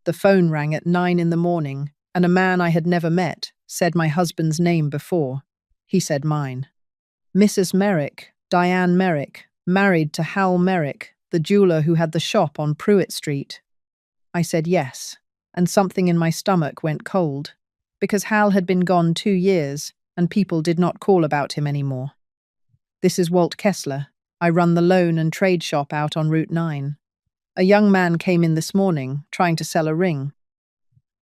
The phone rang at 9 in the morning, and a man I had never met said my husband's name before. He said mine. Mrs. Merrick, Diane Merrick, married to Hal Merrick, the jeweler who had the shop on Pruitt Street. I said yes, and something in my stomach went cold, because Hal had been gone 2 years, and people did not call about him anymore. This is Walt Kessler. I run the loan and trade shop out on Route 9. A young man came in this morning, trying to sell a ring.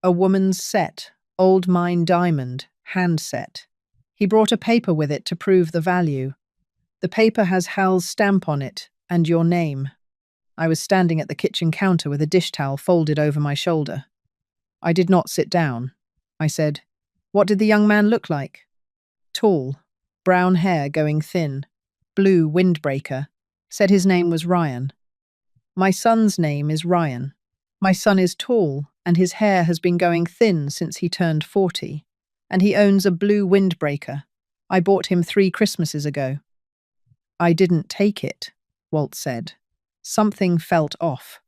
A woman's set, old mine diamond, hand set. He brought a paper with it to prove the value. The paper has Hal's stamp on it, and your name. I was standing at the kitchen counter with a dish towel folded over my shoulder. I did not sit down. I said, "What did the young man look like?" "Tall, brown hair going thin, blue windbreaker," said his name was Ryan. "My son's name is Ryan. My son is tall, and his hair has been going thin since he turned 40, and he owns a blue windbreaker. I bought him 3 Christmases ago." "I didn't take it," Walt said. Something felt off.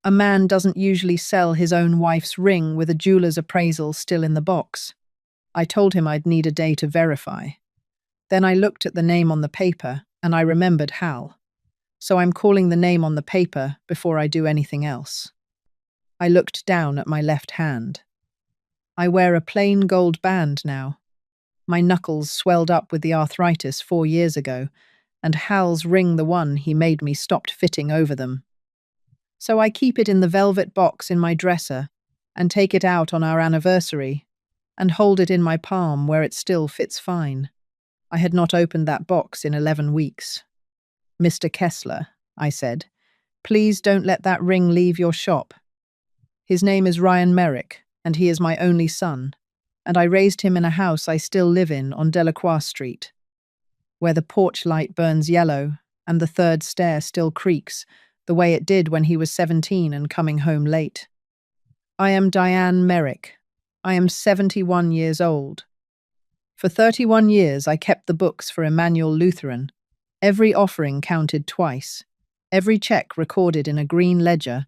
A man doesn't usually sell his own wife's ring with a jeweler's appraisal still in the box. I told him I'd need a day to verify. Then I looked at the name on the paper, and I remembered Hal. So I'm calling the name on the paper before I do anything else. I looked down at my left hand. I wear a plain gold band now. My knuckles swelled up with the arthritis 4 years ago, and Hal's ring, the one he made me, stopped fitting over them. So I keep it in the velvet box in my dresser and take it out on our anniversary and hold it in my palm where it still fits fine. I had not opened that box in 11 weeks. "Mr. Kessler," I said, "please don't let that ring leave your shop. His name is Ryan Merrick, and he is my only son, and I raised him in a house I still live in on Delacroix Street, where the porch light burns yellow and the 3rd stair still creaks the way it did when he was 17 and coming home late. I am Diane Merrick. I am 71 years old. For 31 years I kept the books for Emmanuel Lutheran. Every offering counted twice, every check recorded in a green ledger,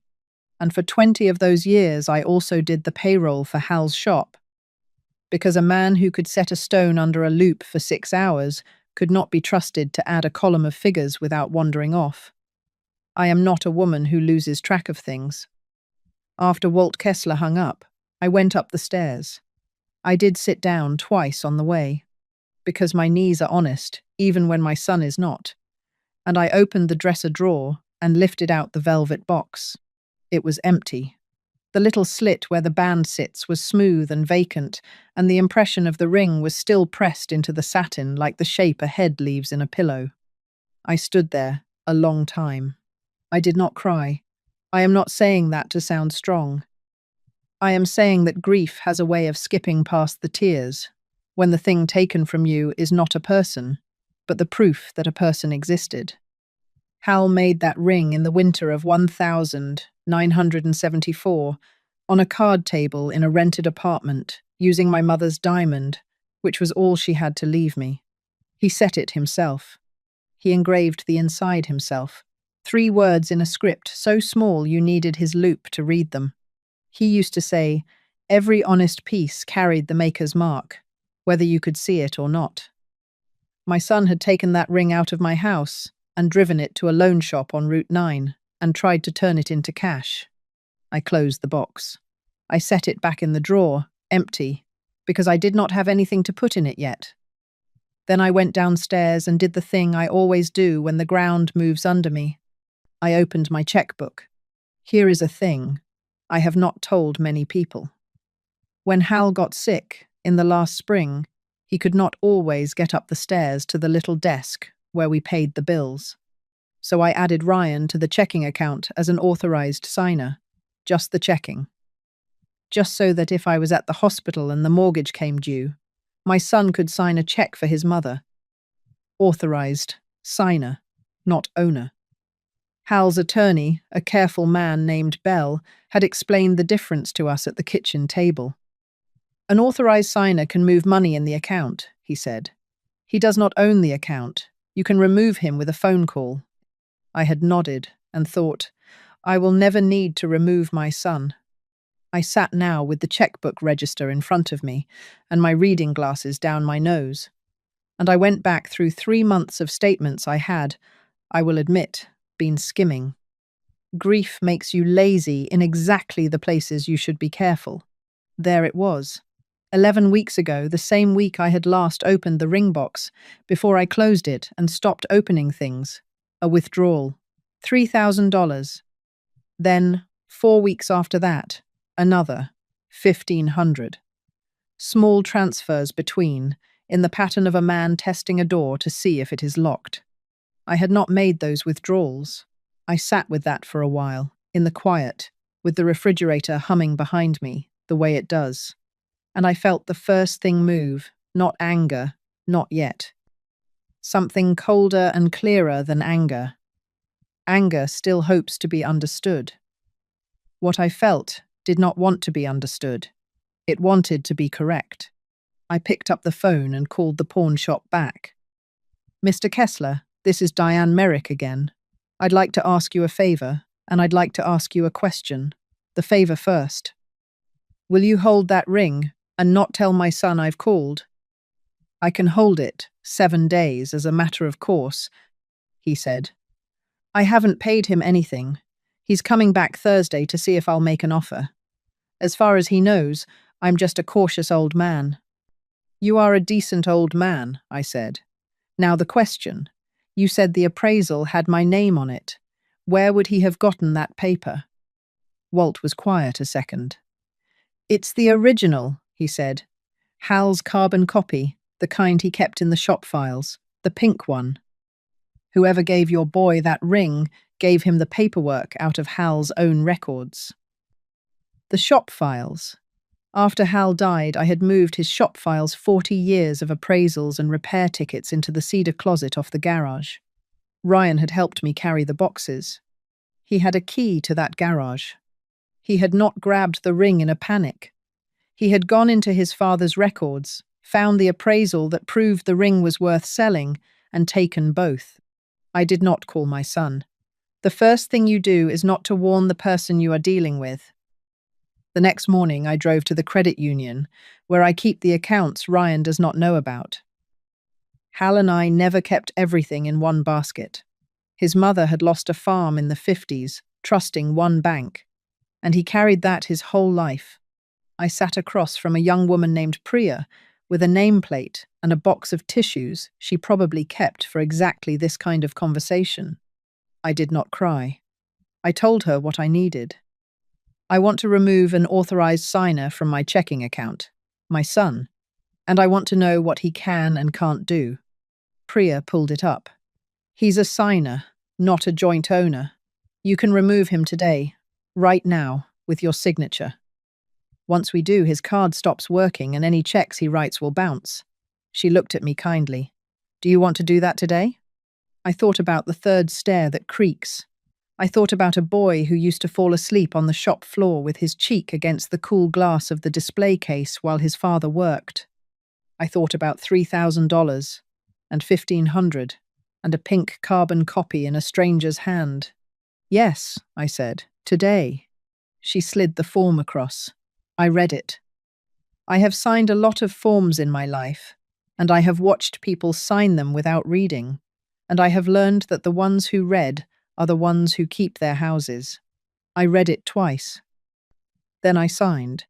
and for 20 of those years I also did the payroll for Hal's shop, because a man who could set a stone under a loop for 6 hours could not be trusted to add a column of figures without wandering off. I am not a woman who loses track of things. After Walt Kessler hung up, I went up the stairs. I did sit down twice on the way, because my knees are honest, even when my son is not, and I opened the dresser drawer and lifted out the velvet box. It was empty. The little slit where the band sits was smooth and vacant, and the impression of the ring was still pressed into the satin like the shape a head leaves in a pillow. I stood there a long time. I did not cry. I am not saying that to sound strong. I am saying that grief has a way of skipping past the tears, when the thing taken from you is not a person, but the proof that a person existed. Hal made that ring in the winter of 1974 on a card table in a rented apartment, using my mother's diamond, which was all she had to leave me. He set it himself. He engraved the inside himself. 3 words in a script so small you needed his loupe to read them. He used to say, every honest piece carried the maker's mark, whether you could see it or not. My son had taken that ring out of my house and driven it to a loan shop on Route 9 and tried to turn it into cash. I closed the box. I set it back in the drawer, empty, because I did not have anything to put in it yet. Then I went downstairs and did the thing I always do when the ground moves under me. I opened my checkbook. Here is a thing I have not told many people. When Hal got sick in the last spring, he could not always get up the stairs to the little desk where we paid the bills. So I added Ryan to the checking account as an authorized signer, just the checking. Just so that if I was at the hospital and the mortgage came due, my son could sign a check for his mother. Authorized signer, not owner. Hal's attorney, a careful man named Bell, had explained the difference to us at the kitchen table. An authorized signer can move money in the account, he said. He does not own the account. You can remove him with a phone call. I had nodded and thought, I will never need to remove my son. I sat now with the checkbook register in front of me and my reading glasses down my nose, and I went back through 3 months of statements I had, I will admit, been skimming. Grief makes you lazy in exactly the places you should be careful. There it was. 11 weeks ago, the same week I had last opened the ring box, before I closed it and stopped opening things. A withdrawal. $3,000. Then, 4 weeks after that, another. 1,500. Small transfers between, in the pattern of a man testing a door to see if it is locked. I had not made those withdrawals. I sat with that for a while, in the quiet, with the refrigerator humming behind me, the way it does. And I felt the first thing move, not anger, not yet. Something colder and clearer than anger. Anger still hopes to be understood. What I felt did not want to be understood. It wanted to be correct. I picked up the phone and called the pawn shop back. Mr. Kessler, this is Diane Merrick again. I'd like to ask you a favor, and I'd like to ask you a question. The favor first. Will you hold that ring and not tell my son I've called? I can hold it 7 days as a matter of course, he said. I haven't paid him anything. He's coming back Thursday to see if I'll make an offer. As far as he knows, I'm just a cautious old man. You are a decent old man, I said. Now the question. You said the appraisal had my name on it. Where would he have gotten that paper? Walt was quiet a second. It's the original, he said. Hal's carbon copy, the kind he kept in the shop files, the pink one. Whoever gave your boy that ring gave him the paperwork out of Hal's own records. The shop files. After Hal died, I had moved his shop files 40 years of appraisals and repair tickets into the cedar closet off the garage. Ryan had helped me carry the boxes. He had a key to that garage. He had not grabbed the ring in a panic. He had gone into his father's records, found the appraisal that proved the ring was worth selling, and taken both. I did not call my son. The first thing you do is not to warn the person you are dealing with. The next morning I drove to the credit union, where I keep the accounts Ryan does not know about. Hal and I never kept everything in one basket. His mother had lost a farm in the 50s, trusting one bank, and he carried that his whole life. I sat across from a young woman named Priya, with a nameplate and a box of tissues she probably kept for exactly this kind of conversation. I did not cry. I told her what I needed. I want to remove an authorized signer from my checking account, my son, and I want to know what he can and can't do. Priya pulled it up. He's a signer, not a joint owner. You can remove him today, right now, with your signature. Once we do, his card stops working and any checks he writes will bounce. She looked at me kindly. Do you want to do that today? I thought about the third stair that creaks. I thought about a boy who used to fall asleep on the shop floor with his cheek against the cool glass of the display case while his father worked. I thought about $3,000 and $1,500 and a pink carbon copy in a stranger's hand. Yes, I said, today. She slid the form across. I read it. I have signed a lot of forms in my life, and I have watched people sign them without reading, and I have learned that the ones who read are the ones who keep their houses. I read it twice. Then I signed.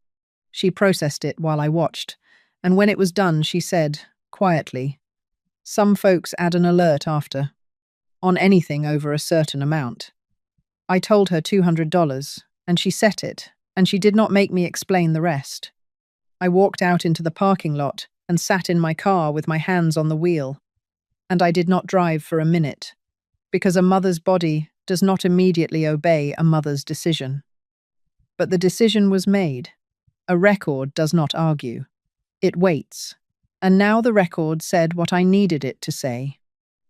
She processed it while I watched, and when it was done, she said, quietly, some folks add an alert after, on anything over a certain amount. I told her $200, and she set it, and she did not make me explain the rest. I walked out into the parking lot and sat in my car with my hands on the wheel, and I did not drive for a minute, because a mother's body does not immediately obey a mother's decision. But the decision was made. A record does not argue. It waits. And now the record said what I needed it to say.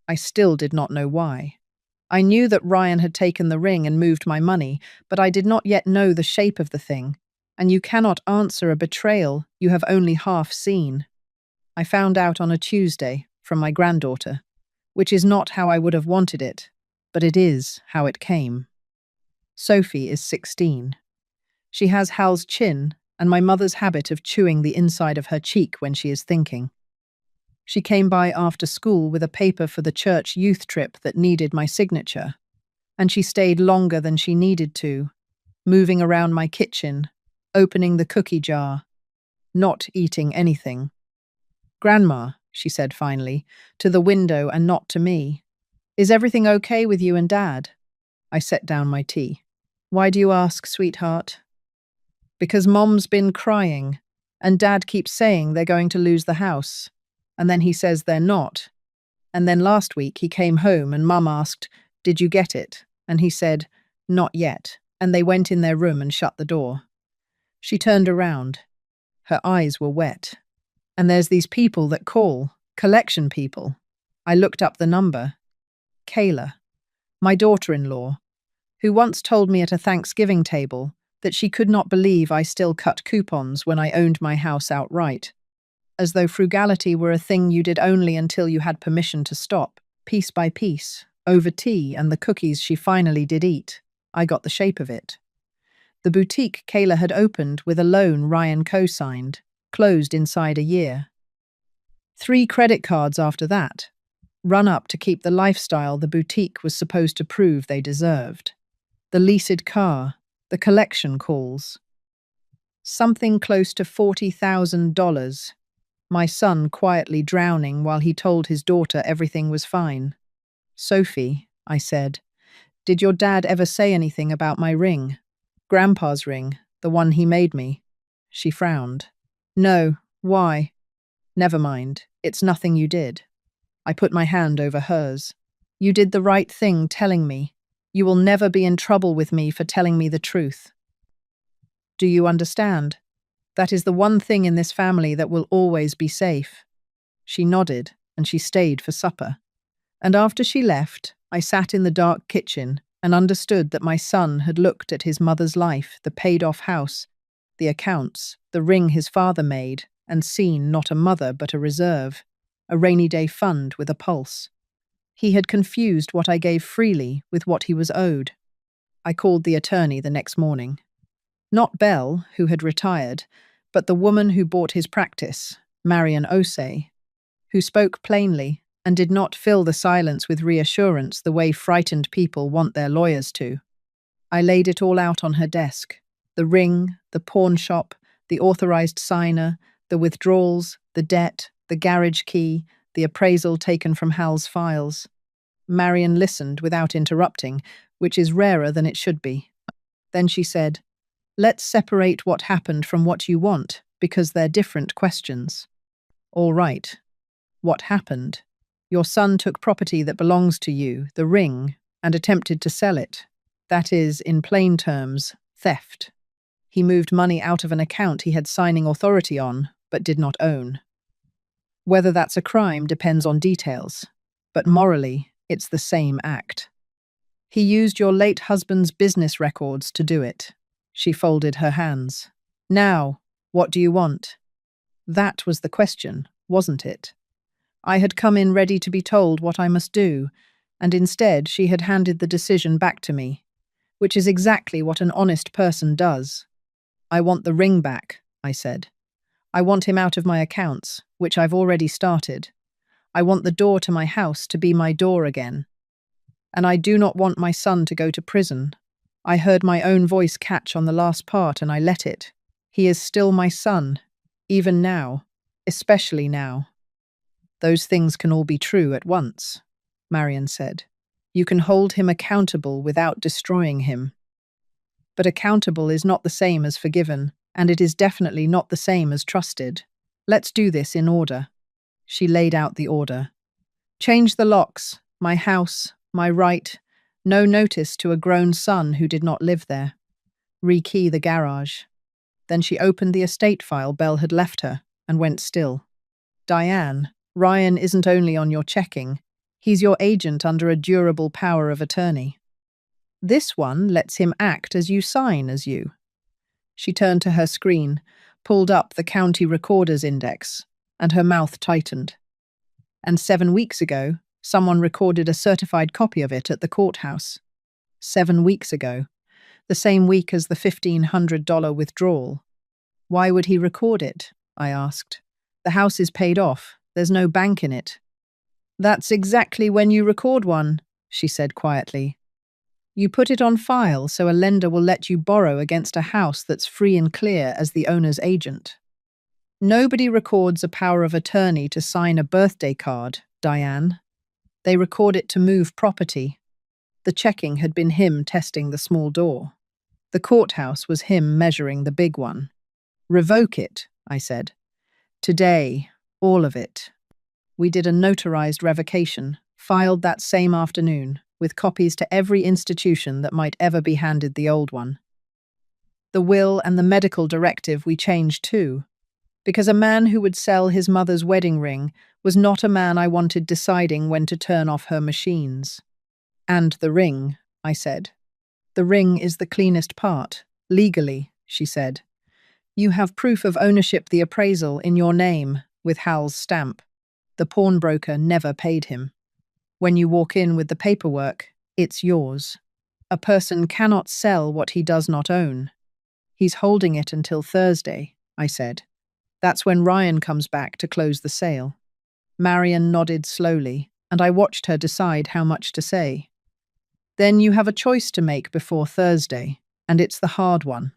I still did not know why. I knew that Ryan had taken the ring and moved my money, but I did not yet know the shape of the thing, and you cannot answer a betrayal you have only half seen. I found out on a Tuesday from my granddaughter, which is not how I would have wanted it, but it is how it came. Sophie is 16. She has Hal's chin and my mother's habit of chewing the inside of her cheek when she is thinking. She came by after school with a paper for the church youth trip that needed my signature, and she stayed longer than she needed to, moving around my kitchen, opening the cookie jar, not eating anything. "Grandma," she said finally, to the window and not to me, "is everything okay with you and Dad?" I set down my tea. "Why do you ask, sweetheart?" "Because Mom's been crying, and Dad keeps saying they're going to lose the house, and then he says they're not. And then last week he came home and Mum asked, 'Did you get it?' And he said, 'Not yet,' and they went in their room and shut the door." She turned around. Her eyes were wet. "And there's these people that call, collection people." I looked up the number. Kayla, my daughter-in-law, who once told me at a Thanksgiving table that she could not believe I still cut coupons when I owned my house outright, as though frugality were a thing you did only until you had permission to stop. Piece by piece, over tea and the cookies she finally did eat, I got the shape of it. The boutique Kayla had opened with a loan Ryan co-signed, closed inside a year. 3 credit cards after that, run up to keep the lifestyle the boutique was supposed to prove they deserved. The leased car, the collection calls. Something close to $40,000. My son quietly drowning while he told his daughter everything was fine. "Sophie," I said, "did your dad ever say anything about my ring? Grandpa's ring, the one he made me?" She frowned. "No, why?" "Never mind, it's nothing you did." I put my hand over hers. "You did the right thing telling me. You will never be in trouble with me for telling me the truth. Do you understand? That is the one thing in this family that will always be safe." She nodded, and she stayed for supper. And after she left, I sat in the dark kitchen and understood that my son had looked at his mother's life, the paid-off house, the accounts, the ring his father made, and seen not a mother but a reserve, a rainy-day fund with a pulse. He had confused what I gave freely with what he was owed. I called the attorney the next morning. Not Belle, who had retired, but the woman who bought his practice, Marion Osei, who spoke plainly and did not fill the silence with reassurance the way frightened people want their lawyers to. I laid it all out on her desk: the ring, the pawn shop, the authorized signer, the withdrawals, the debt, the garage key, the appraisal taken from Hal's files. Marion listened without interrupting, which is rarer than it should be. Then she said, "Let's separate what happened from what you want, because they're different questions." "All right. What happened? Your son took property that belongs to you, the ring, and attempted to sell it. That is, in plain terms, theft. He moved money out of an account he had signing authority on, but did not own. Whether that's a crime depends on details, but morally, it's the same act. He used your late husband's business records to do it." She folded her hands. "Now, what do you want?" That was the question, wasn't it? I had come in ready to be told what I must do, and instead she had handed the decision back to me, which is exactly what an honest person does. "I want the ring back," I said. "I want him out of my accounts, which I've already started. I want the door to my house to be my door again. And I do not want my son to go to prison. I heard my own voice catch on the last part and I let it. He is still my son, even now, especially now." "Those things can all be true at once," Marion said. "You can hold him accountable without destroying him. But accountable is not the same as forgiven, and it is definitely not the same as trusted. Let's do this in order." She laid out the order. "Change the locks, my house, my right, no notice to a grown son who did not live there. Rekey the garage." Then she opened the estate file Belle had left her and went still. "Diane, Ryan isn't only on your checking, he's your agent under a durable power of attorney. This one lets him act as you sign as you." She turned to her screen, pulled up the county recorder's index, and her mouth tightened. "And 7 weeks ago, someone recorded a certified copy of it at the courthouse. 7 weeks ago. the same week as the $1,500 withdrawal. Why would he record it? I asked. The house is paid off. There's no bank in it. That's exactly when you record one, she said quietly. You put it on file so a lender will let you borrow against a house that's free and clear as the owner's agent. Nobody records a power of attorney to sign a birthday card, Diane. They record it to move property. The checking had been him testing the small door. The courthouse was him measuring the big one. Revoke it, I said. Today, all of it. We did a notarized revocation, filed that same afternoon, with copies to every institution that might ever be handed the old one. The will and the medical directive we changed too, because a man who would sell his mother's wedding ring was not a man I wanted deciding when to turn off her machines. And the ring, I said. The ring is the cleanest part, legally, she said. You have proof of ownership, the appraisal, in your name, with Hal's stamp. The pawnbroker never paid him. When you walk in with the paperwork, it's yours. A person cannot sell what he does not own. He's holding it until Thursday, I said. That's when Ryan comes back to close the sale. Marion nodded slowly, and I watched her decide how much to say. Then you have a choice to make before Thursday, and it's the hard one.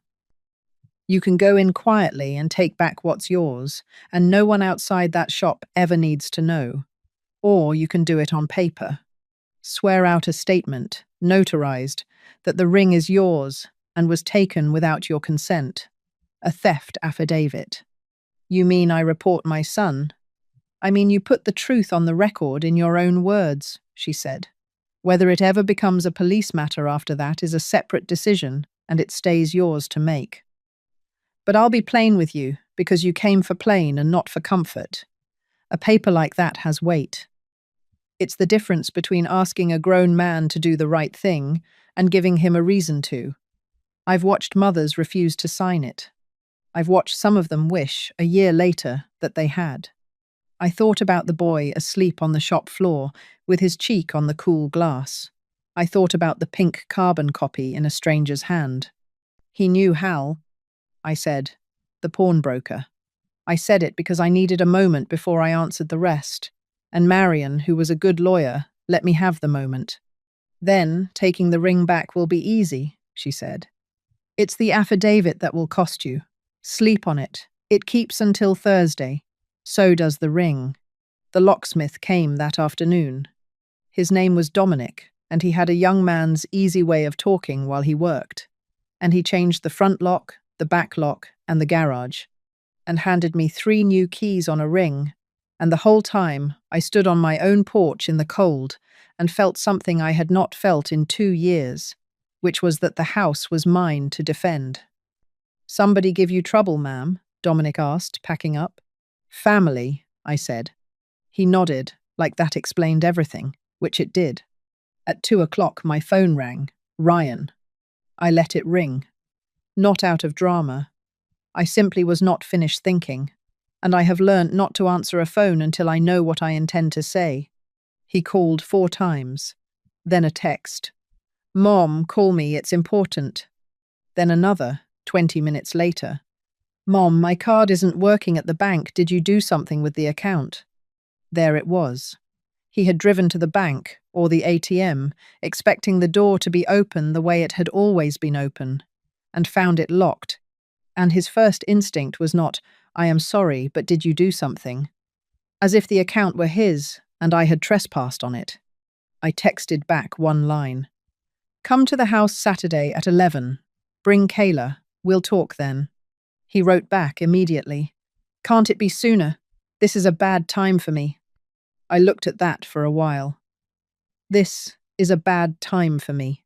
You can go in quietly and take back what's yours, and no one outside that shop ever needs to know. Or you can do it on paper. Swear out a statement, notarized, that the ring is yours and was taken without your consent. A theft affidavit. You mean I report my son? I mean you put the truth on the record in your own words, she said. Whether it ever becomes a police matter after that is a separate decision, and it stays yours to make. But I'll be plain with you, because you came for plain and not for comfort. A paper like that has weight. It's the difference between asking a grown man to do the right thing and giving him a reason to. I've watched mothers refuse to sign it. I've watched some of them wish, a year later, that they had. I thought about the boy asleep on the shop floor with his cheek on the cool glass. I thought about the pink carbon copy in a stranger's hand. He knew Hal, I said, the pawnbroker. I said it because I needed a moment before I answered the rest, and Marion, who was a good lawyer, let me have the moment. Then, taking the ring back will be easy, she said. It's the affidavit that will cost you. Sleep on it. It keeps until Thursday. So does the ring. The locksmith came that afternoon. His name was Dominic, and he had a young man's easy way of talking while he worked. And he changed the front lock, the back lock, and the garage, and handed me 3 new keys on a ring, and the whole time I stood on my own porch in the cold and felt something I had not felt in 2 years, which was that the house was mine to defend. Somebody give you trouble, ma'am? Dominic asked, packing up. Family, I said. He nodded, like that explained everything, which it did. At 2 o'clock my phone rang. Ryan. I let it ring. Not out of drama. I simply was not finished thinking, and I have learnt not to answer a phone until I know what I intend to say. He called 4 times. Then a text. Mom, call me, it's important. Then another, 20 minutes later. Mom, my card isn't working at the bank. Did you do something with the account? There it was. He had driven to the bank, or the ATM, expecting the door to be open the way it had always been open, and found it locked. And his first instinct was not, I am sorry, but did you do something? As if the account were his, and I had trespassed on it. I texted back 1 line. Come to the house Saturday at 11. Bring Kayla. We'll talk then. He wrote back immediately. Can't it be sooner? This is a bad time for me. I looked at that for a while. This is a bad time for me.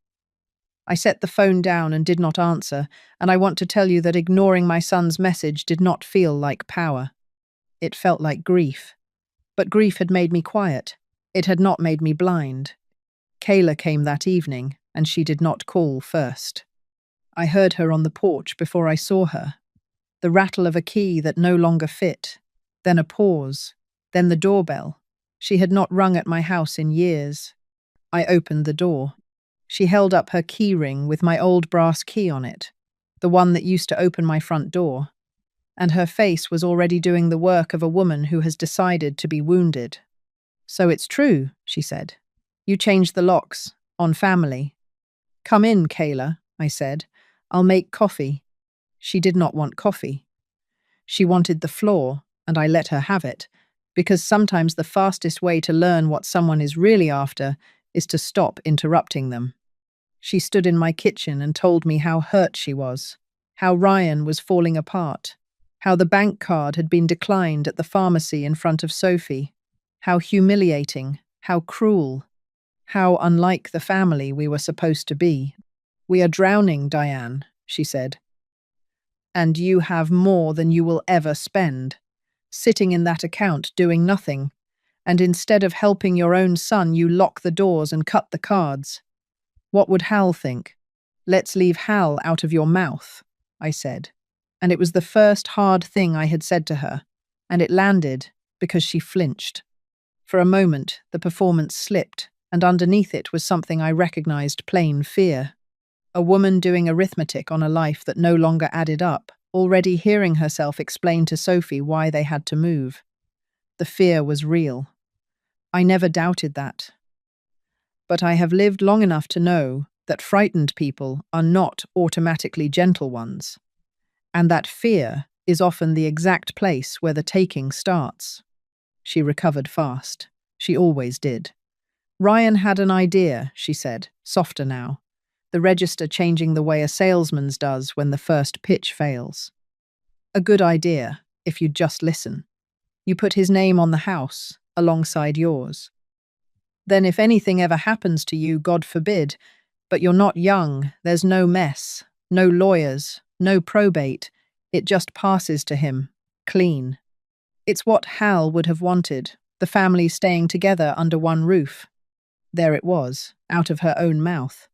I set the phone down and did not answer, and I want to tell you that ignoring my son's message did not feel like power. It felt like grief. But grief had made me quiet. It had not made me blind. Kayla came that evening, and she did not call first. I heard her on the porch before I saw her. The rattle of a key that no longer fit. Then a pause. Then the doorbell. She had not rung at my house in years. I opened the door. She held up her key ring with my old brass key on it, the one that used to open my front door, and her face was already doing the work of a woman who has decided to be wounded. "So it's true," she said. "You changed the locks, on family." "Come in, Kayla," I said. "I'll make coffee." She did not want coffee. She wanted the floor, and I let her have it, because sometimes the fastest way to learn what someone is really after is to stop interrupting them. She stood in my kitchen and told me how hurt she was, how Ryan was falling apart, how the bank card had been declined at the pharmacy in front of Sophie, how humiliating, how cruel, how unlike the family we were supposed to be. "We are drowning, Diane," she said. "And you have more than you will ever spend, sitting in that account doing nothing, and instead of helping your own son, you lock the doors and cut the cards. What would Hal think?" "Let's leave Hal out of your mouth," I said. And it was the first hard thing I had said to her, and it landed because she flinched. For a moment, the performance slipped, and underneath it was something I recognized: plain fear. A woman doing arithmetic on a life that no longer added up, already hearing herself explain to Sophie why they had to move. The fear was real. I never doubted that. But I have lived long enough to know that frightened people are not automatically gentle ones, and that fear is often the exact place where the taking starts. She recovered fast. She always did. "Ryan had an idea," she said, softer now. "The register changing the way a salesman's does when the first pitch fails. A good idea, if you'd just listen. You put his name on the house, alongside yours. Then if anything ever happens to you, God forbid, but you're not young, there's no mess, no lawyers, no probate, it just passes to him, clean. It's what Hal would have wanted, the family staying together under one roof." There it was, out of her own mouth.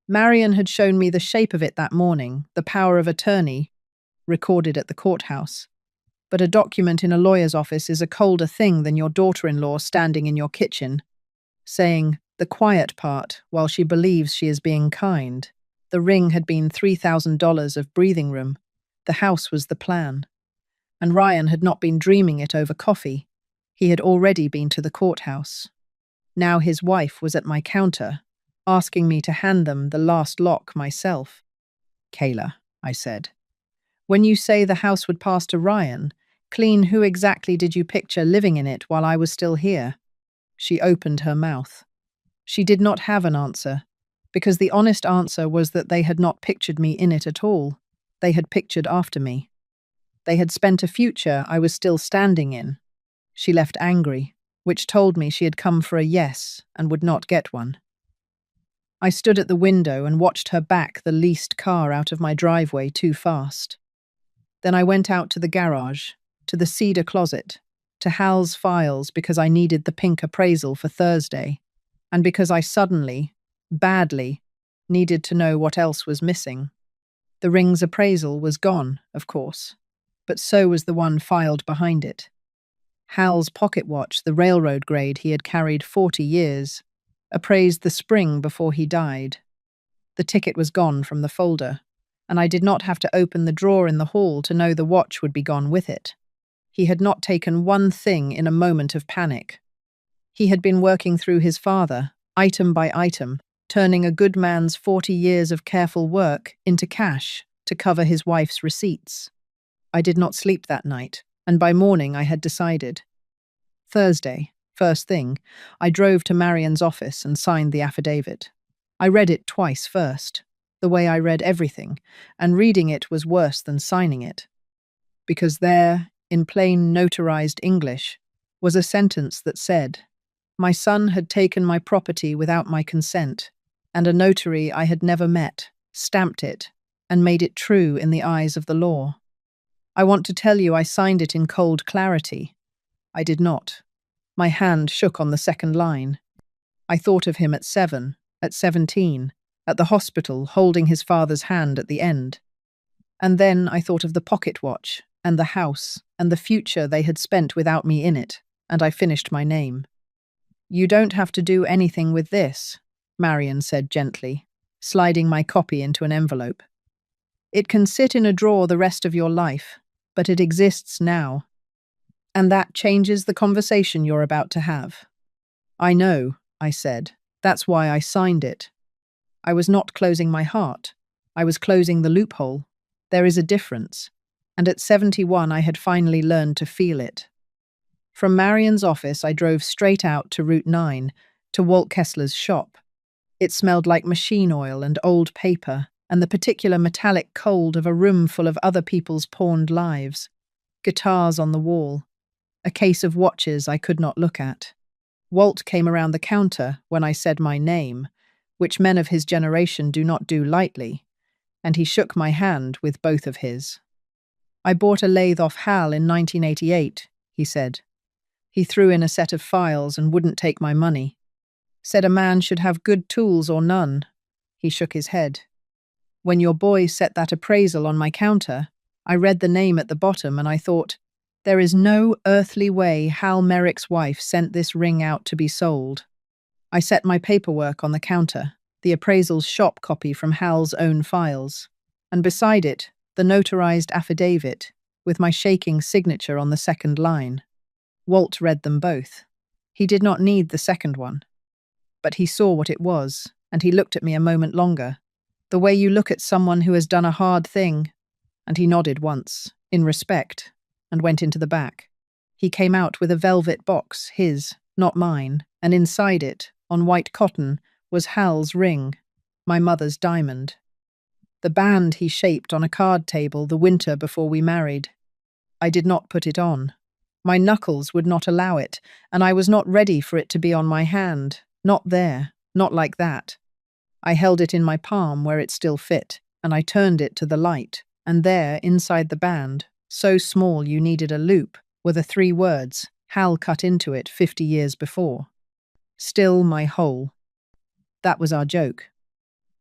Marion had shown me the shape of it that morning, the power of attorney, recorded at the courthouse. But a document in a lawyer's office is a colder thing than your daughter-in-law standing in your kitchen, saying the quiet part while she believes she is being kind. The ring had been $3,000 of breathing room. The house was the plan. And Ryan had not been dreaming it over coffee. He had already been to the courthouse. Now his wife was at my counter, asking me to hand them the last lock myself. "Kayla," I said, "when you say the house would pass to Ryan, clean, who exactly did you picture living in it while I was still here?" She opened her mouth. She did not have an answer, because the honest answer was that they had not pictured me in it at all. They had pictured after me. They had spent a future I was still standing in. She left angry, which told me she had come for a yes and would not get one. I stood at the window and watched her back the leased car out of my driveway too fast. Then I went out to the garage, to the cedar closet, to Hal's files because I needed the pink appraisal for Thursday, and because I suddenly, badly, needed to know what else was missing. The ring's appraisal was gone, of course, but so was the one filed behind it. Hal's pocket watch, the railroad grade he had carried 40 years, appraised the spring before he died. The ticket was gone from the folder, and I did not have to open the drawer in the hall to know the watch would be gone with it. He had not taken one thing in a moment of panic. He had been working through his father, item by item, turning a good man's 40 years of careful work into cash to cover his wife's receipts. I did not sleep that night, and by morning I had decided. Thursday, first thing, I drove to Marion's office and signed the affidavit. I read it twice first, the way I read everything, and reading it was worse than signing it. Because there, in plain notarized English, was a sentence that said, my son had taken my property without my consent, and a notary I had never met stamped it and made it true in the eyes of the law. I want to tell you I signed it in cold clarity. I did not. My hand shook on the second line. I thought of him at 7, at 17, at the hospital holding his father's hand at the end. And then I thought of the pocket watch, and the house, and the future they had spent without me in it, and I finished my name. You don't have to do anything with this, Marian said gently, sliding my copy into an envelope. It can sit in a drawer the rest of your life, but it exists now. And that changes the conversation you're about to have. I know, I said. That's why I signed it. I was not closing my heart. I was closing the loophole. There is a difference. And at 71, I had finally learned to feel it. From Marian's office, I drove straight out to Route 9, to Walt Kessler's shop. It smelled like machine oil and old paper, and the particular metallic cold of a room full of other people's pawned lives. Guitars on the wall. A case of watches I could not look at. Walt came around the counter when I said my name, which men of his generation do not do lightly, and he shook my hand with both of his. I bought a lathe off Hal in 1988, he said. He threw in a set of files and wouldn't take my money. Said a man should have good tools or none. He shook his head. When your boy set that appraisal on my counter, I read the name at the bottom and I thought, there is no earthly way Hal Merrick's wife sent this ring out to be sold. I set my paperwork on the counter, the appraisal's shop copy from Hal's own files, and beside it, the notarized affidavit, with my shaking signature on the second line. Walt read them both. He did not need the second one. But he saw what it was, and he looked at me a moment longer. The way you look at someone who has done a hard thing. And he nodded once, in respect, and went into the back. He came out with a velvet box, his, not mine, and inside it, on white cotton, was Hal's ring, my mother's diamond. The band he shaped on a card table the winter before we married. I did not put it on. My knuckles would not allow it, and I was not ready for it to be on my hand. Not there, not like that. I held it in my palm where it still fit, and I turned it to the light, and there, inside the band, so small you needed a loop, were the 3 words Hal cut into it 50 years before. Still my whole. That was our joke.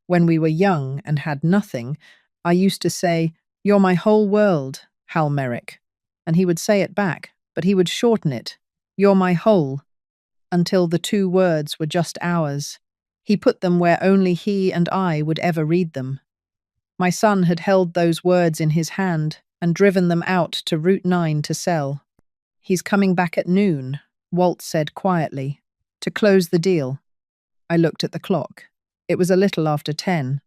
When we were young and had nothing, I used to say, "You're my whole world, Hal Merrick." And he would say it back, but he would shorten it, "You're my whole," until the 2 words were just ours. He put them where only he and I would ever read them. My son had held those words in his hand and driven them out to Route 9 to sell. "He's coming back at noon," Walt said quietly, "to close the deal." I looked at the clock. It was a little after 10.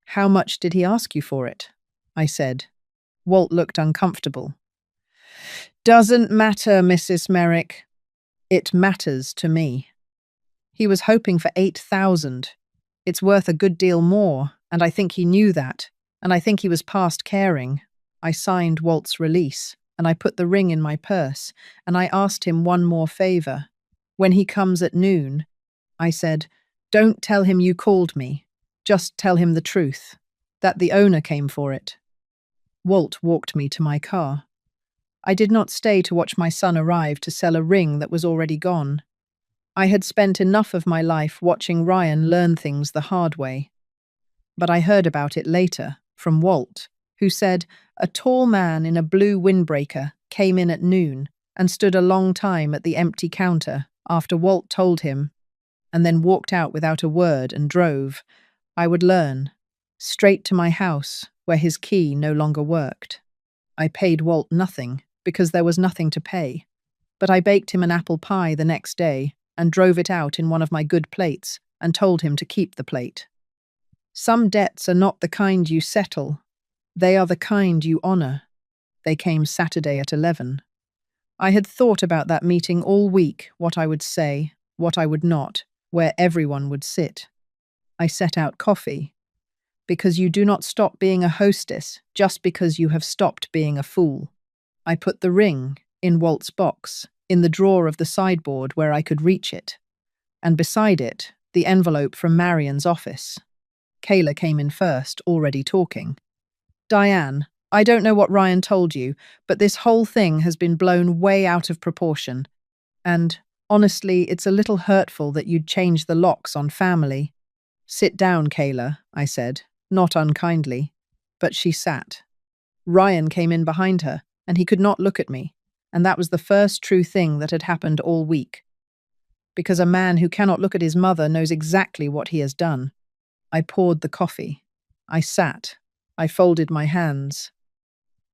"How much did he ask you for it?" I said. Walt looked uncomfortable. "Doesn't matter, Mrs. Merrick. It matters to me." He was hoping for 8,000. It's worth a good deal more, and I think he knew that, and I think he was past caring. I signed Walt's release, and I put the ring in my purse, and I asked him one more favor. When he comes at noon, I said, "Don't tell him you called me. Just tell him the truth, that the owner came for it." Walt walked me to my car. I did not stay to watch my son arrive to sell a ring that was already gone. I had spent enough of my life watching Ryan learn things the hard way. But I heard about it later, from Walt, who said a tall man in a blue windbreaker came in at noon and stood a long time at the empty counter after Walt told him, and then walked out without a word and drove. I would learn, straight to my house, where his key no longer worked. I paid Walt nothing, because there was nothing to pay. But I baked him an apple pie the next day and drove it out in one of my good plates and told him to keep the plate. Some debts are not the kind you settle. They are the kind you honor. They came Saturday at 11. I had thought about that meeting all week, what I would say, what I would not, where everyone would sit. I set out coffee, because you do not stop being a hostess just because you have stopped being a fool. I put the ring in Walt's box, in the drawer of the sideboard where I could reach it, and beside it, the envelope from Marian's office. Kayla came in first, already talking. "Diane, I don't know what Ryan told you, but this whole thing has been blown way out of proportion. And, honestly, it's a little hurtful that you'd change the locks on family." "Sit down, Kayla," I said, not unkindly. But she sat. Ryan came in behind her, and he could not look at me, and that was the first true thing that had happened all week. because a man who cannot look at his mother knows exactly what he has done. I poured the coffee. I sat. I folded my hands.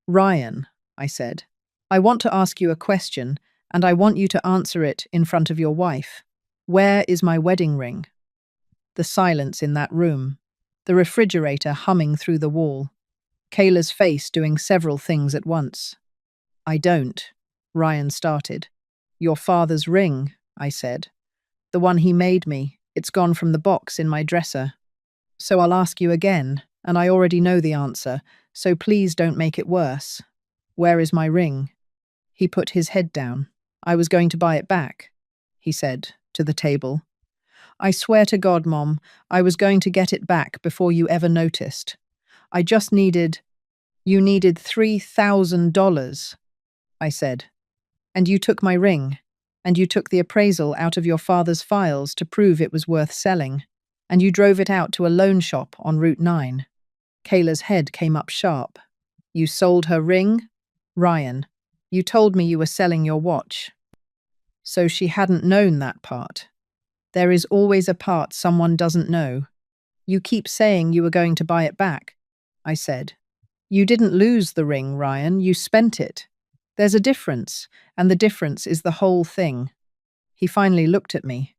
Ryan, I said, I want to ask you a question, and I want you to answer it in front of your wife. Where is my wedding ring? The silence in that room. The refrigerator humming through the wall. Kayla's face doing several things at once. I don't, Ryan started. Your father's ring, I said. The one he made me. It's gone from the box in my dresser. So I'll ask you again, and I already know the answer, so please don't make it worse. Where is my ring? He put his head down. I was going to buy it back, he said, to the table. I swear to God, Mom, I was going to get it back before you ever noticed. I just needed... You needed $3,000, I said. And you took my ring, and you took the appraisal out of your father's files to prove it was worth selling, and you drove it out to a loan shop on Route 9. Kayla's head came up sharp. You sold her ring? Ryan, you told me you were selling your watch. So she hadn't known that part. There is always a part someone doesn't know. You keep saying you were going to buy it back, I said. You didn't lose the ring, Ryan, you spent it. There's a difference, and the difference is the whole thing. He finally looked at me.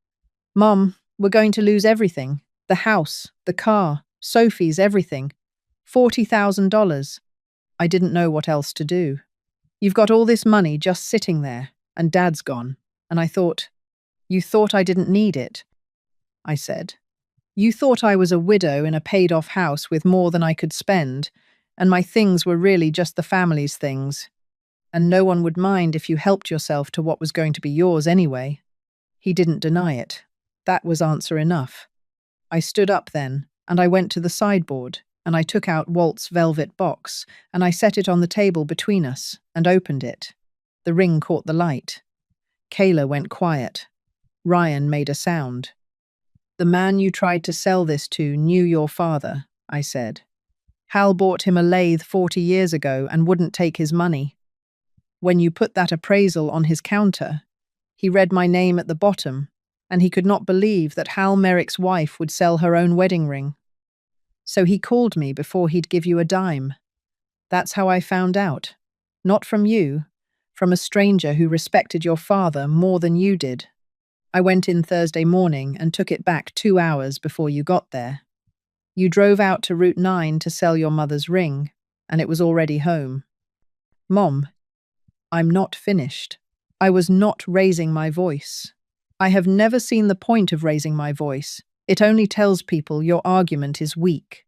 Mom, we're going to lose everything. The house, the car, Sophie's, everything. $40,000. I didn't know what else to do. You've got all this money just sitting there, and Dad's gone. And I thought, you thought I didn't need it, I said. You thought I was a widow in a paid-off house with more than I could spend, and my things were really just the family's things. And no one would mind if you helped yourself to what was going to be yours anyway. He didn't deny it. That was answer enough. I stood up then, and I went to the sideboard, and I took out Walt's velvet box, and I set it on the table between us, and opened it. The ring caught the light. Kayla went quiet. Ryan made a sound. The man you tried to sell this to knew your father, I said. Hal bought him a lathe 40 years ago and wouldn't take his money. When you put that appraisal on his counter, he read my name at the bottom, and he could not believe that Hal Merrick's wife would sell her own wedding ring. So he called me before he'd give you a dime. That's how I found out. Not from you, from a stranger who respected your father more than you did. I went in Thursday morning and took it back 2 hours before you got there. You drove out to Route 9 to sell your mother's ring, and it was already home. Mom, I'm not finished. I was not raising my voice. I have never seen the point of raising my voice. It only tells people your argument is weak.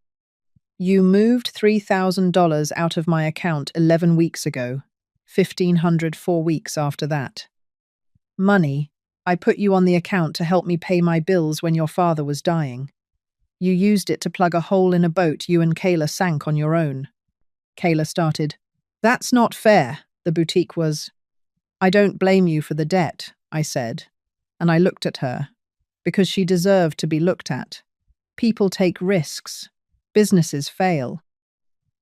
You moved $3,000 out of my account 11 weeks ago, $1,500 4 weeks after that. Money, I put you on the account to help me pay my bills when your father was dying. You used it to plug a hole in a boat you and Kayla sank on your own. Kayla started. That's not fair, the boutique was. I don't blame you for the debt, I said, and I looked at her, because she deserved to be looked at. People take risks. Businesses fail.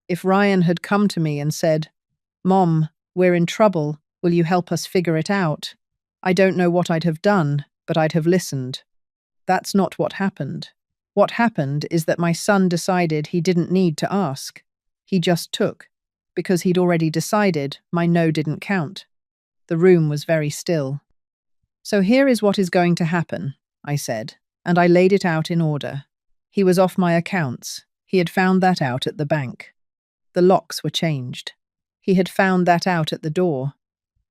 If Ryan had come to me and said, Mom, we're in trouble, will you help us figure it out? I don't know what I'd have done, but I'd have listened. That's not what happened. What happened is that my son decided he didn't need to ask. He just took, because he'd already decided my no didn't count. The room was very still. So here is what is going to happen, I said, and I laid it out in order. He was off my accounts. He had found that out at the bank. The locks were changed. He had found that out at the door.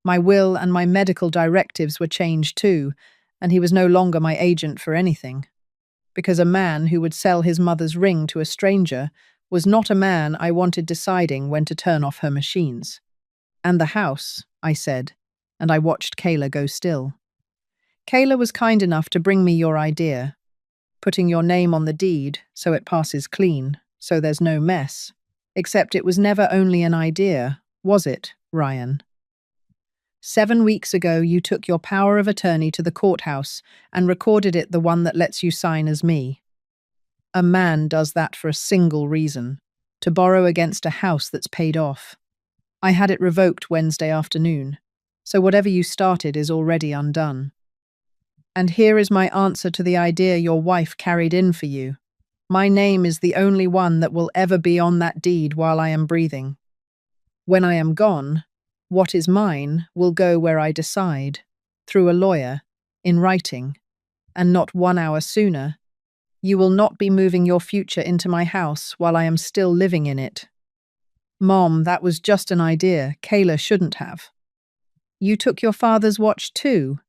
My will and my medical directives were changed too, and he was no longer my agent for anything. Because a man who would sell his mother's ring to a stranger was not a man I wanted deciding when to turn off her machines. And the house, I said, and I watched Kayla go still. Kayla was kind enough to bring me your idea, putting your name on the deed so it passes clean, so there's no mess. Except it was never only an idea, was it, Ryan? 7 weeks ago, you took your power of attorney to the courthouse and recorded it the one that lets you sign as me. A man does that for a single reason, to borrow against a house that's paid off. I had it revoked Wednesday afternoon, so whatever you started is already undone. And here is my answer to the idea your wife carried in for you. My name is the only one that will ever be on that deed while I am breathing. When I am gone, what is mine will go where I decide, through a lawyer, in writing, and not 1 hour sooner. You will not be moving your future into my house while I am still living in it. Mom, that was just an idea. Kayla shouldn't have. You took your father's watch too,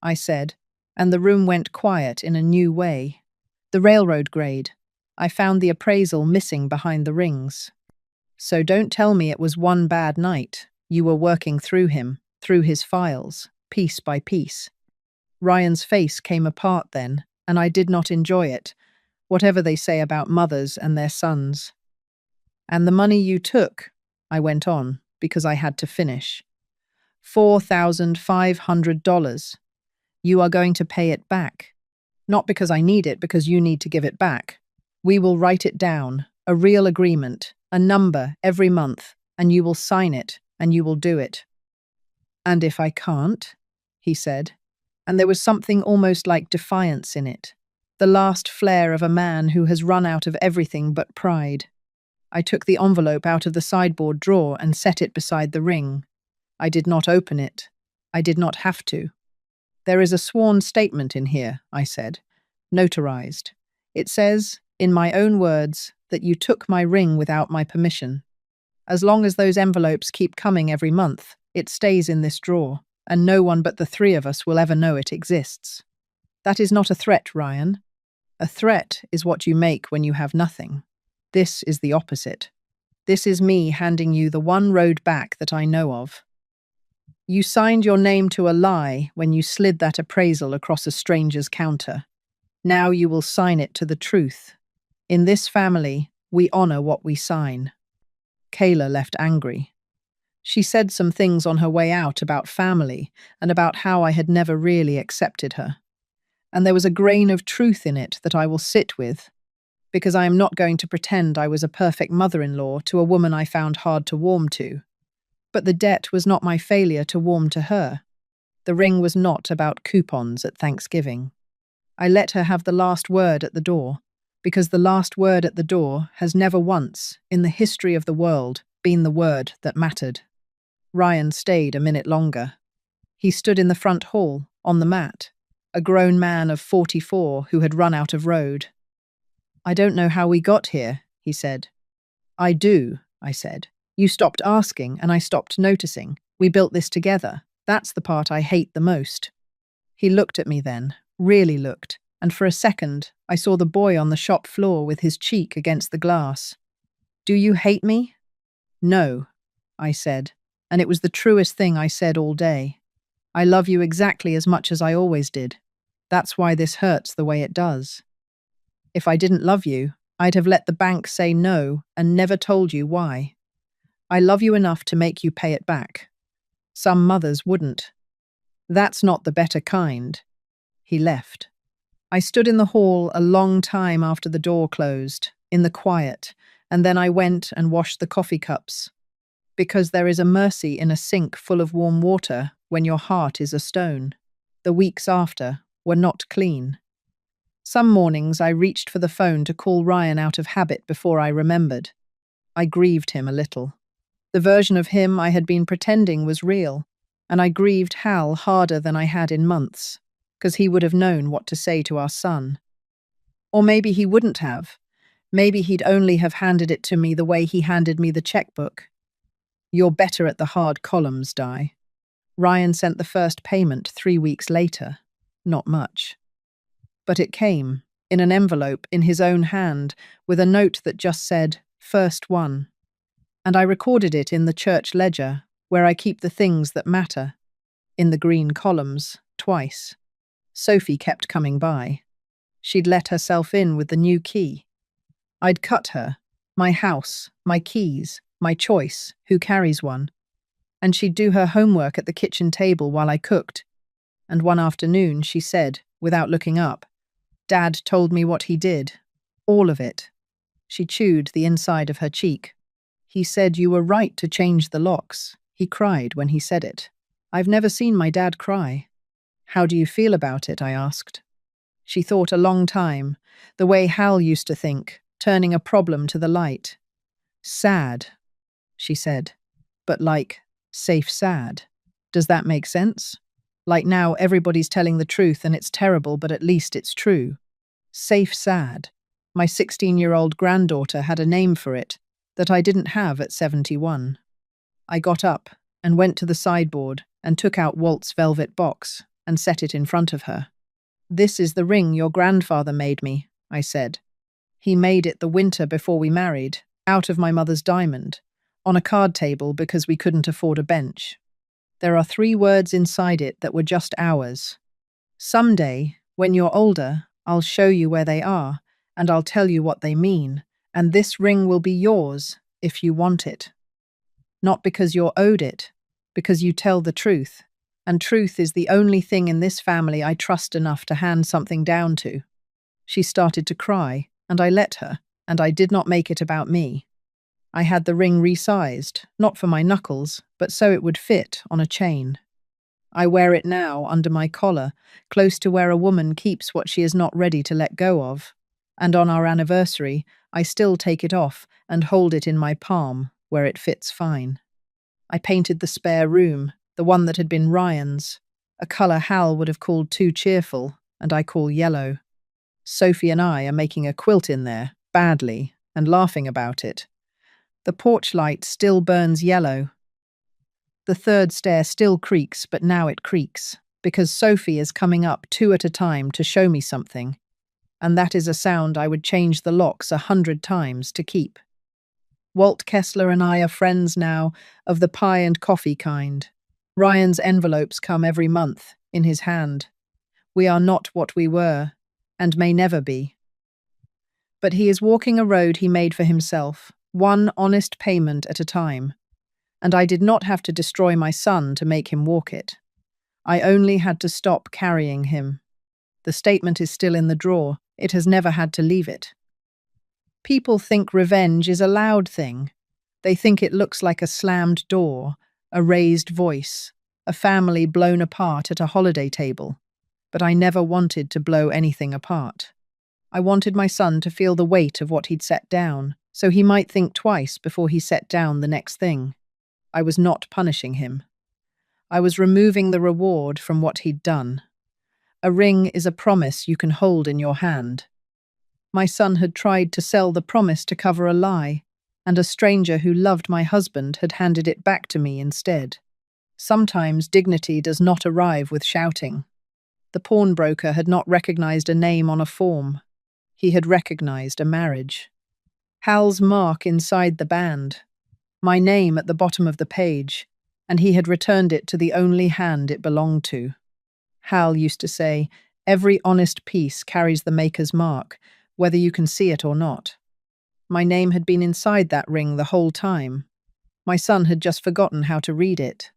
I said, and the room went quiet in a new way. The railroad grade. I found the appraisal missing behind the rings. So don't tell me it was one bad night. You were working through him, through his files, piece by piece. Ryan's face came apart then, and I did not enjoy it, whatever they say about mothers and their sons. And the money you took, I went on, because I had to finish. $4,500. You are going to pay it back. Not because I need it, because you need to give it back. We will write it down, a real agreement, a number every month, and you will sign it, and you will do it. And if I can't, he said, and there was something almost like defiance in it, the last flare of a man who has run out of everything but pride. I took the envelope out of the sideboard drawer and set it beside the ring. I did not open it. I did not have to. There is a sworn statement in here, I said, notarized. It says, in my own words, that you took my ring without my permission. As long as those envelopes keep coming every month, it stays in this drawer, and no one but the three of us will ever know it exists. That is not a threat, Ryan. A threat is what you make when you have nothing. This is the opposite. This is me handing you the one road back that I know of. You signed your name to a lie when you slid that appraisal across a stranger's counter. Now you will sign it to the truth. In this family, we honor what we sign. Kayla left angry. She said some things on her way out about family and about how I had never really accepted her. And there was a grain of truth in it that I will sit with, because I am not going to pretend I was a perfect mother-in-law to a woman I found hard to warm to. But the debt was not my failure to warm to her. The ring was not about coupons at Thanksgiving. I let her have the last word at the door, because the last word at the door has never once, in the history of the world, been the word that mattered. Ryan stayed a minute longer. He stood in the front hall, on the mat, a grown man of 44 who had run out of road. I don't know how we got here, he said. I do, I said. You stopped asking and I stopped noticing. We built this together. That's the part I hate the most. He looked at me then, really looked, and for a second I saw the boy on the shop floor with his cheek against the glass. Do you hate me? No, I said, and it was the truest thing I said all day. I love you exactly as much as I always did. That's why this hurts the way it does. If I didn't love you, I'd have let the bank say no and never told you why. I love you enough to make you pay it back. Some mothers wouldn't. That's not the better kind. He left. I stood in the hall a long time after the door closed, in the quiet, and then I went and washed the coffee cups. Because there is a mercy in a sink full of warm water when your heart is a stone. The weeks after were not clean. Some mornings I reached for the phone to call Ryan out of habit before I remembered. I grieved him a little. The version of him I had been pretending was real, and I grieved Hal harder than I had in months, because he would have known what to say to our son. Or maybe he wouldn't have. Maybe he'd only have handed it to me the way he handed me the checkbook. You're better at the hard columns, Di. Ryan sent the first payment 3 weeks later. Not much. But it came, in an envelope in his own hand, with a note that just said, First one. And I recorded it in the church ledger, where I keep the things that matter, in the green columns, twice. Sophie kept coming by. She'd let herself in with the new key. I'd cut her, my house, my keys, my choice, who carries one. And she'd do her homework at the kitchen table while I cooked. And one afternoon she said, without looking up, Dad told me what he did. All of it. She chewed the inside of her cheek. He said you were right to change the locks. He cried when he said it. I've never seen my dad cry. How do you feel about it? I asked. She thought a long time, the way Hal used to think, turning a problem to the light. Sad, she said, but like, safe sad. Does that make sense? Like now everybody's telling the truth and it's terrible, but at least it's true. Safe sad. My 16-year-old granddaughter had a name for it that I didn't have at 71. I got up and went to the sideboard and took out Walt's velvet box and set it in front of her. This is the ring your grandfather made me, I said. He made it the winter before we married, out of my mother's diamond, on a card table because we couldn't afford a bench. There are 3 words inside it that were just ours. Someday, when you're older, I'll show you where they are, and I'll tell you what they mean, and this ring will be yours if you want it. Not because you're owed it, because you tell the truth, and truth is the only thing in this family I trust enough to hand something down to. She started to cry, and I let her, and I did not make it about me. I had the ring resized, not for my knuckles, but so it would fit on a chain. I wear it now under my collar, close to where a woman keeps what she is not ready to let go of. And on our anniversary, I still take it off and hold it in my palm, where it fits fine. I painted the spare room, the one that had been Ryan's, a colour Hal would have called too cheerful, and I call yellow. Sophie and I are making a quilt in there, badly, and laughing about it. The porch light still burns yellow. The 3rd stair still creaks, but now it creaks, because Sophie is coming up 2 at a time to show me something, and that is a sound I would change the locks 100 times to keep. Walt Kessler and I are friends now, of the pie and coffee kind. Ryan's envelopes come every month, in his hand. We are not what we were, and may never be. But he is walking a road he made for himself, one honest payment at a time. And I did not have to destroy my son to make him walk it. I only had to stop carrying him. The statement is still in the drawer. It has never had to leave it. People think revenge is a loud thing. They think it looks like a slammed door, a raised voice, a family blown apart at a holiday table. But I never wanted to blow anything apart. I wanted my son to feel the weight of what he'd set down, so he might think twice before he set down the next thing. I was not punishing him. I was removing the reward from what he'd done. A ring is a promise you can hold in your hand. My son had tried to sell the promise to cover a lie, and a stranger who loved my husband had handed it back to me instead. Sometimes dignity does not arrive with shouting. The pawnbroker had not recognized a name on a form. He had recognized a marriage. Hal's mark inside the band. My name at the bottom of the page, and he had returned it to the only hand it belonged to. Hal used to say, every honest piece carries the maker's mark, whether you can see it or not. My name had been inside that ring the whole time. My son had just forgotten how to read it.